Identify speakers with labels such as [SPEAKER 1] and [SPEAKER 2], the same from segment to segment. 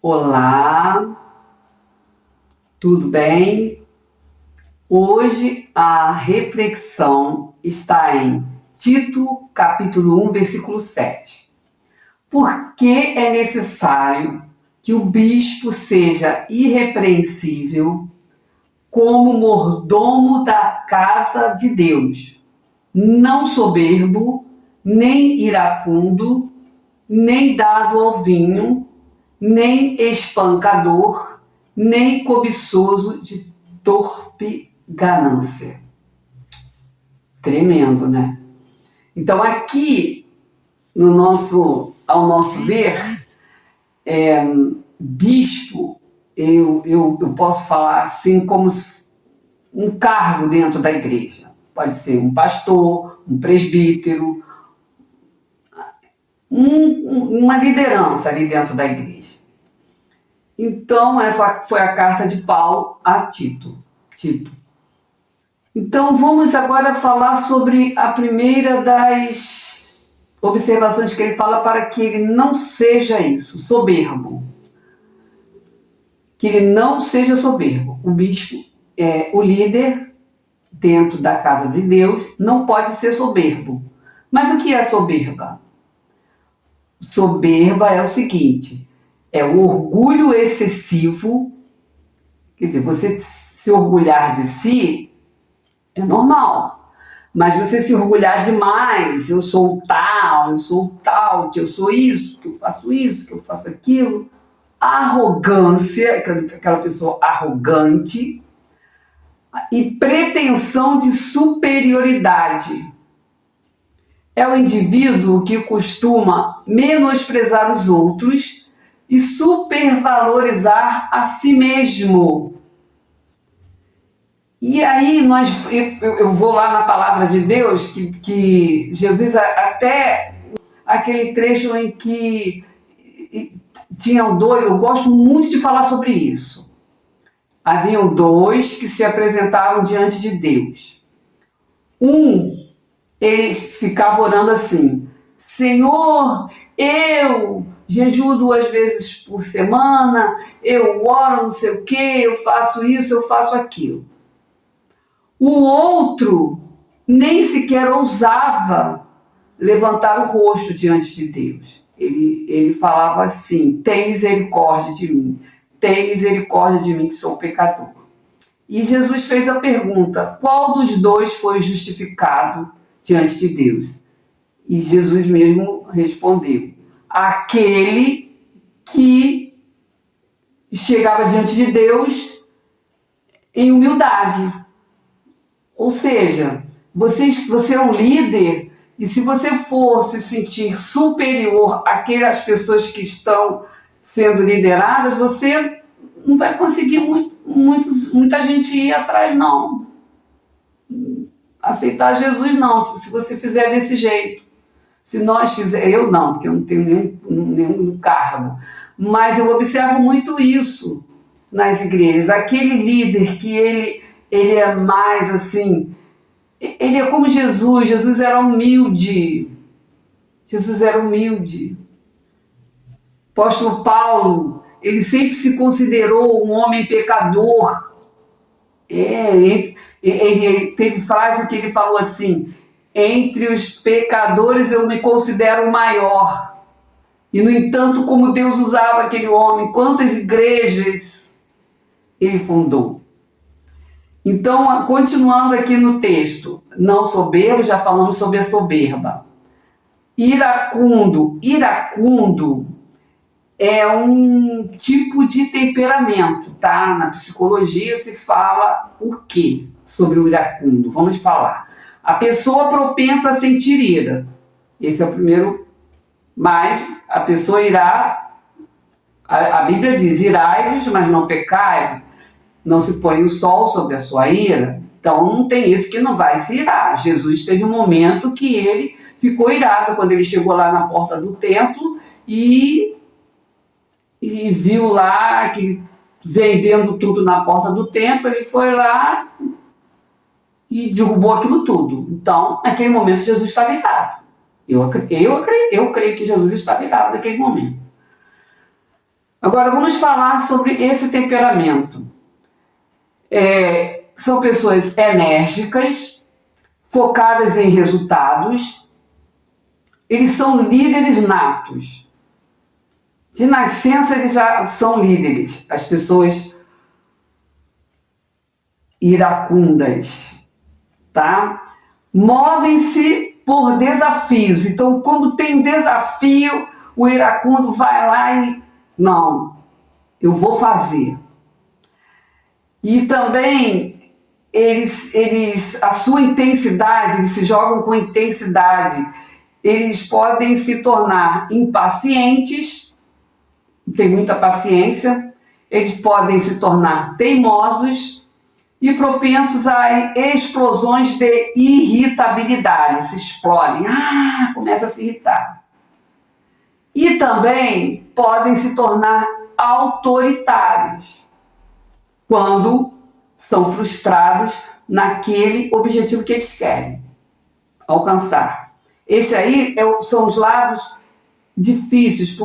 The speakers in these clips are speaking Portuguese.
[SPEAKER 1] Olá, tudo bem? Hoje a reflexão está em Tito, capítulo 1, versículo 7. Por que é necessário que o bispo seja irrepreensível como mordomo da casa de Deus, não soberbo, nem iracundo, nem dado ao vinho, nem espancador, nem cobiçoso de torpe ganância. Tremendo, né? Então aqui, ao nosso ver, bispo, eu posso falar assim como um cargo dentro da igreja. Pode ser um pastor, um presbítero, uma liderança ali dentro da igreja. Então, essa foi a carta de Paulo a Tito. Então, vamos agora falar sobre a primeira das observações que ele fala para que ele não seja isso, soberbo. Que ele não seja soberbo. O bispo, o líder dentro da casa de Deus, não pode ser soberbo. Mas o que é soberba? Soberba é o seguinte, é o orgulho excessivo, quer dizer, você se orgulhar de si é normal, mas você se orgulhar demais, eu sou tal, que eu sou isso, que eu faço aquilo, arrogância, aquela pessoa arrogante, e pretensão de superioridade. É o indivíduo que costuma menosprezar os outros e supervalorizar a si mesmo. E aí eu vou lá na palavra de Deus, que Jesus, até aquele trecho em que tinham dois, eu gosto muito de falar sobre isso. Haviam dois que se apresentaram diante de Deus. Ele ficava orando assim: Senhor, eu jejuo 2 vezes por semana, eu oro não sei o que, eu faço isso, eu faço aquilo. O outro nem sequer ousava levantar o rosto diante de Deus. Ele falava assim: tem misericórdia de mim que sou pecador. E Jesus fez a pergunta: qual dos dois foi justificado diante de Deus? E Jesus mesmo respondeu: aquele que chegava diante de Deus em humildade. Ou seja, você é um líder, e se você for se sentir superior àquelas pessoas que estão sendo lideradas, você não vai conseguir muita gente ir atrás, não. Aceitar Jesus, não, se você fizer desse jeito. Se nós fizermos, eu não, porque eu não tenho nenhum cargo, mas eu observo muito isso nas igrejas. Aquele líder que ele é mais assim, ele é como Jesus era humilde. Apóstolo Paulo, ele sempre se considerou um homem pecador. Ele teve frase que ele falou assim: entre os pecadores eu me considero o maior. E, no entanto, como Deus usava aquele homem, quantas igrejas ele fundou. Então, continuando aqui no texto, não soberbo, já falamos sobre a soberba. Iracundo é um tipo de temperamento, tá? Na psicologia se fala o quê sobre o iracundo? Vamos falar. A pessoa propensa a sentir ira. Esse é o primeiro. Mas a pessoa irá. A Bíblia diz: irai-vos, mas não pecai. Não se põe o sol sobre a sua ira. Então não tem isso que não vai se irar. Jesus teve um momento que ele ficou irado quando ele chegou lá na porta do templo e viu lá que vendendo tudo na porta do templo, ele foi lá e derrubou aquilo tudo. Então, naquele momento, Jesus estava irado. Eu creio que Jesus estava irado naquele momento. Agora vamos falar sobre esse temperamento. São pessoas enérgicas, focadas em resultados, eles são líderes natos. De nascença eles já são líderes, as pessoas iracundas, tá? Movem-se por desafios. Então, quando tem um desafio, o iracundo vai lá e não, eu vou fazer. E também a sua intensidade, eles se jogam com intensidade. Eles podem se tornar impacientes, tem muita paciência, eles podem se tornar teimosos e propensos a explosões de irritabilidade, se explodem, começa a se irritar. E também podem se tornar autoritários, quando são frustrados naquele objetivo que eles querem alcançar. Esse aí são os lados difíceis,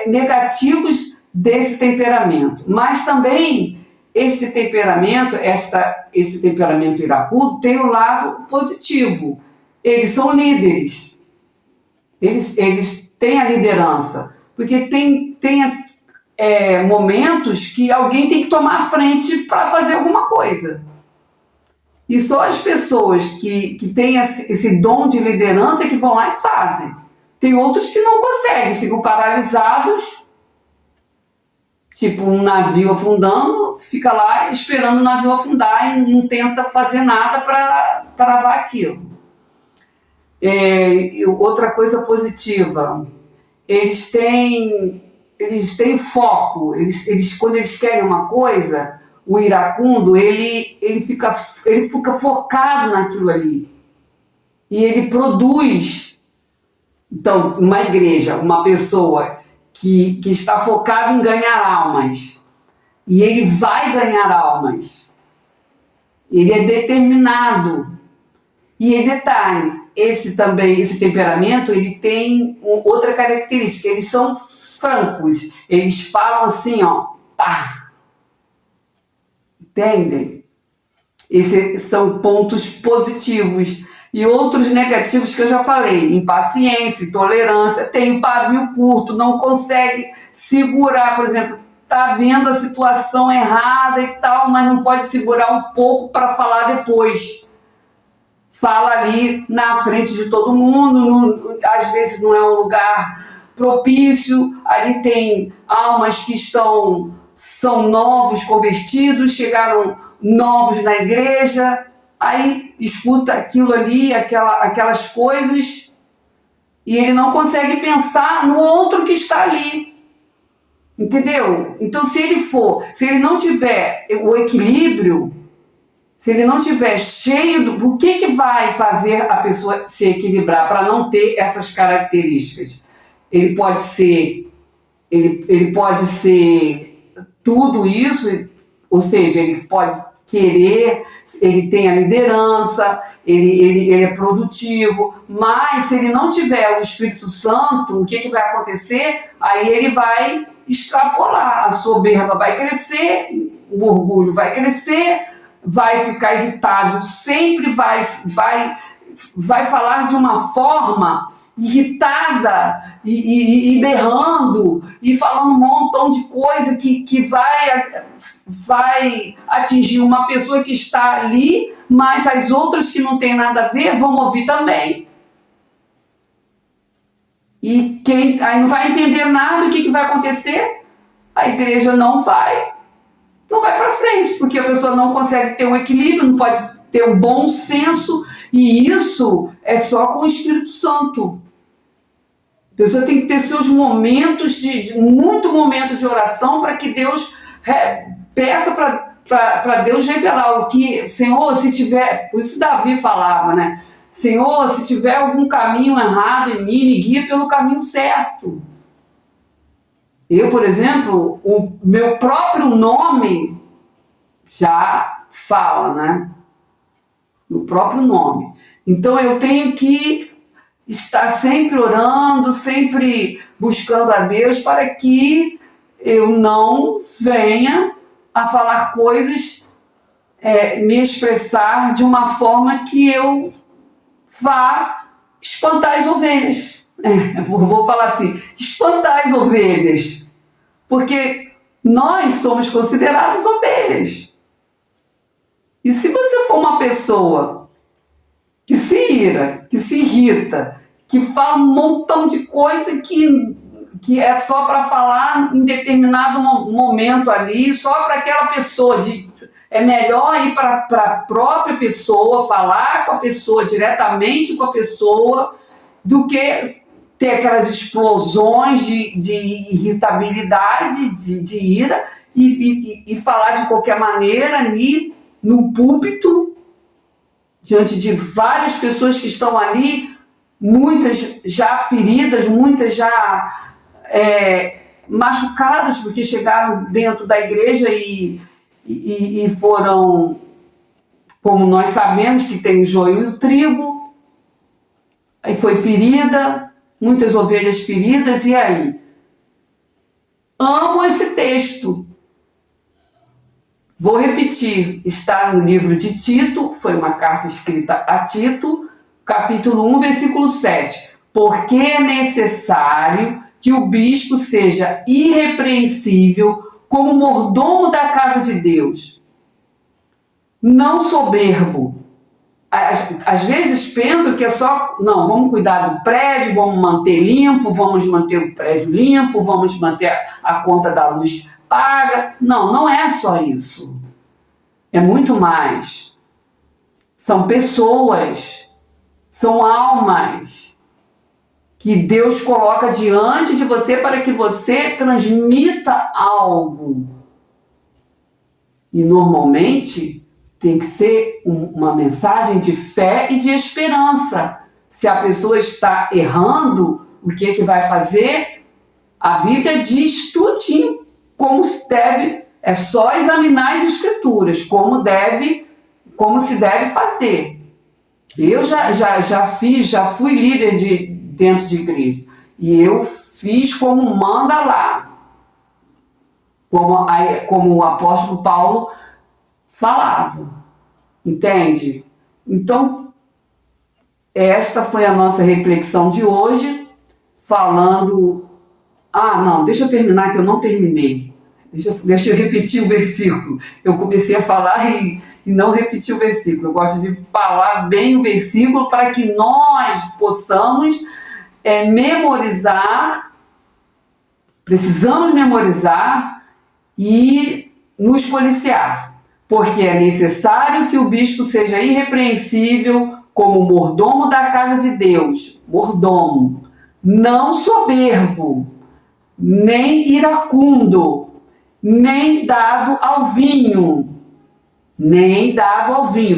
[SPEAKER 1] negativos desse temperamento. Mas também esse temperamento iracundo tem o lado positivo. Eles são líderes. Eles têm a liderança. Porque tem momentos que alguém tem que tomar a frente para fazer alguma coisa. E só as pessoas que têm esse dom de liderança que vão lá e fazem. Tem outros que não conseguem, ficam paralisados, tipo um navio afundando, fica lá esperando o navio afundar e não tenta fazer nada para travar aquilo. Outra coisa positiva, eles têm foco, quando eles querem uma coisa, o iracundo, ele fica focado naquilo ali. E ele produz. Então, uma igreja, uma pessoa que está focada em ganhar almas, e ele vai ganhar almas. Ele é determinado. E detalhe, esse temperamento, ele tem outra característica, eles são francos, eles falam assim, pá. Entendem? Esses são pontos positivos. E outros negativos que eu já falei, impaciência, intolerância, tem pavio curto, não consegue segurar, por exemplo, está vendo a situação errada e tal, mas não pode segurar um pouco para falar depois. Fala ali na frente de todo mundo, às vezes não é um lugar propício, ali tem almas que são novos convertidos, chegaram novos na igreja, aí escuta aquilo ali, aquelas coisas, e ele não consegue pensar no outro que está ali. Entendeu? Então, se ele não tiver o equilíbrio, se ele não tiver cheio o que vai fazer a pessoa se equilibrar para não ter essas características? Ele pode ser tudo isso, ou seja, ele pode querer, ele tem a liderança, ele é produtivo, mas se ele não tiver o Espírito Santo, o que vai acontecer? Aí ele vai extrapolar, a soberba vai crescer, o orgulho vai crescer, vai ficar irritado, sempre vai falar de uma forma irritada e berrando e falando um montão de coisa que vai atingir uma pessoa que está ali, mas as outras que não tem nada a ver vão ouvir também. E aí não vai entender nada, o que vai acontecer? A igreja não vai para frente, porque a pessoa não consegue ter um equilíbrio, não pode ter um bom senso, e isso é só com o Espírito Santo. A pessoa tem que ter seus momentos, muito momento de oração, para que Deus peça para Deus revelar o que, Senhor, se tiver, por isso Davi falava, né? Senhor, se tiver algum caminho errado em mim, me guia pelo caminho certo. Eu, por exemplo, o meu próprio nome já fala, né? O próprio nome. Então eu tenho que estar sempre orando, sempre buscando a Deus para que eu não venha a falar coisas, me expressar de uma forma que eu vá espantar as ovelhas. Vou falar assim, espantar as ovelhas. Porque nós somos considerados ovelhas. E se você for uma pessoa que se ira, que se irrita, que fala um montão de coisa que é só para falar em determinado momento ali, só para aquela pessoa, é melhor ir para a própria pessoa, falar com a pessoa, diretamente com a pessoa, do que ter aquelas explosões de irritabilidade, de ira, e falar de qualquer maneira ali no púlpito, diante de várias pessoas que estão ali, muitas já feridas, muitas já machucadas porque chegaram dentro da igreja e foram, como nós sabemos que tem o joio e o trigo, aí foi ferida, muitas ovelhas feridas, e aí? Amo esse texto. Vou repetir, está no livro de Tito, foi uma carta escrita a Tito, capítulo 1, versículo 7. Porque é necessário que o bispo seja irrepreensível como mordomo da casa de Deus, não soberbo. Às vezes pensam que é só, não, vamos cuidar do prédio, vamos manter limpo, vamos manter o prédio limpo, vamos manter a conta da luz paga. Não, não é só isso. É muito mais. São pessoas, são almas que Deus coloca diante de você para que você transmita algo. E normalmente tem que ser uma mensagem de fé e de esperança. Se a pessoa está errando, o que é que vai fazer? A Bíblia diz tudinho como se deve, é só examinar as escrituras, como se deve fazer. Eu já fui líder dentro de igreja, e eu fiz como manda lá, como o apóstolo Paulo falava, entende? Então, esta foi a nossa reflexão de hoje, falando... não, deixa eu terminar, que eu não terminei. Deixa eu repetir o versículo. Eu comecei a falar e não repeti o versículo. Eu gosto de falar bem o versículo para que nós possamos memorizar, precisamos memorizar e nos policiar. Porque é necessário que o bispo seja irrepreensível como mordomo da casa de Deus, mordomo, não soberbo, nem iracundo, nem dado ao vinho,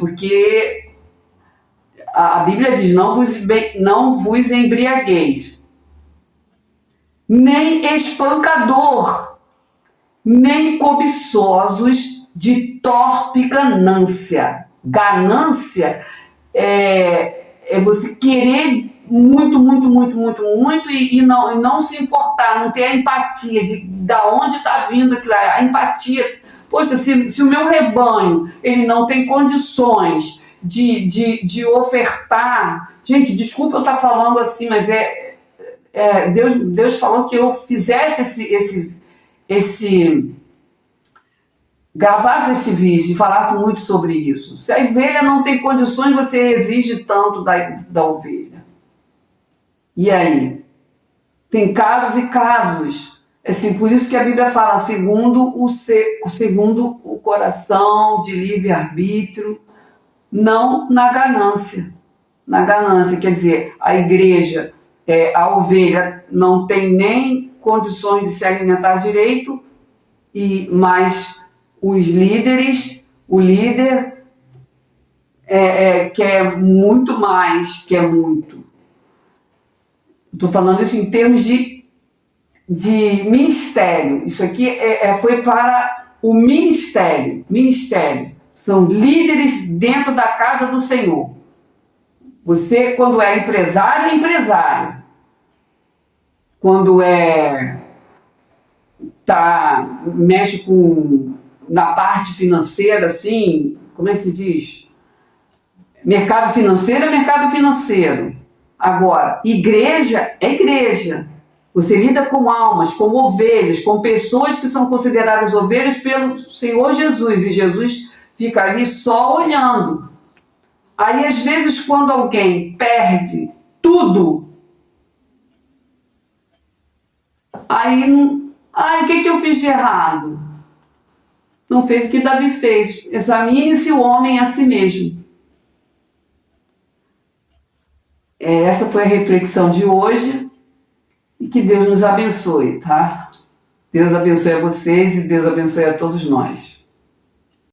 [SPEAKER 1] porque a Bíblia diz, não vos embriagueis, nem espancador, nem cobiçosos de torpe ganância. Ganância é você querer muito e não se importar, não ter a empatia da onde está vindo aquilo, a empatia. Poxa, se o meu rebanho ele não tem condições de ofertar, gente, desculpa eu estar falando assim, mas Deus falou que eu fizesse gravasse esse vídeo e falasse muito sobre isso. Se a ovelha não tem condições, você exige tanto da ovelha. E aí? Tem casos e casos. Assim, por isso que a Bíblia fala segundo o coração, de livre-arbítrio, não na ganância. Na ganância, quer dizer, a igreja, a ovelha não tem nem condições de se alimentar direito, mas os líderes, o líder quer muito mais, quer muito. Estou falando isso em termos de ministério. Isso aqui foi para o ministério. Ministério. São líderes dentro da casa do Senhor. Você, quando é empresário, é empresário. Quando mexe na parte financeira, assim, como é que se diz? Mercado financeiro é mercado financeiro. Agora, igreja é igreja. Você lida com almas, com ovelhas, com pessoas que são consideradas ovelhas pelo Senhor Jesus, e Jesus fica ali só olhando. Aí, às vezes, quando alguém perde tudo, aí, o que eu fiz de errado? Não fez o que Davi fez. Examine-se o homem a si mesmo. Essa foi a reflexão de hoje, e que Deus nos abençoe, tá? Deus abençoe a vocês e Deus abençoe a todos nós.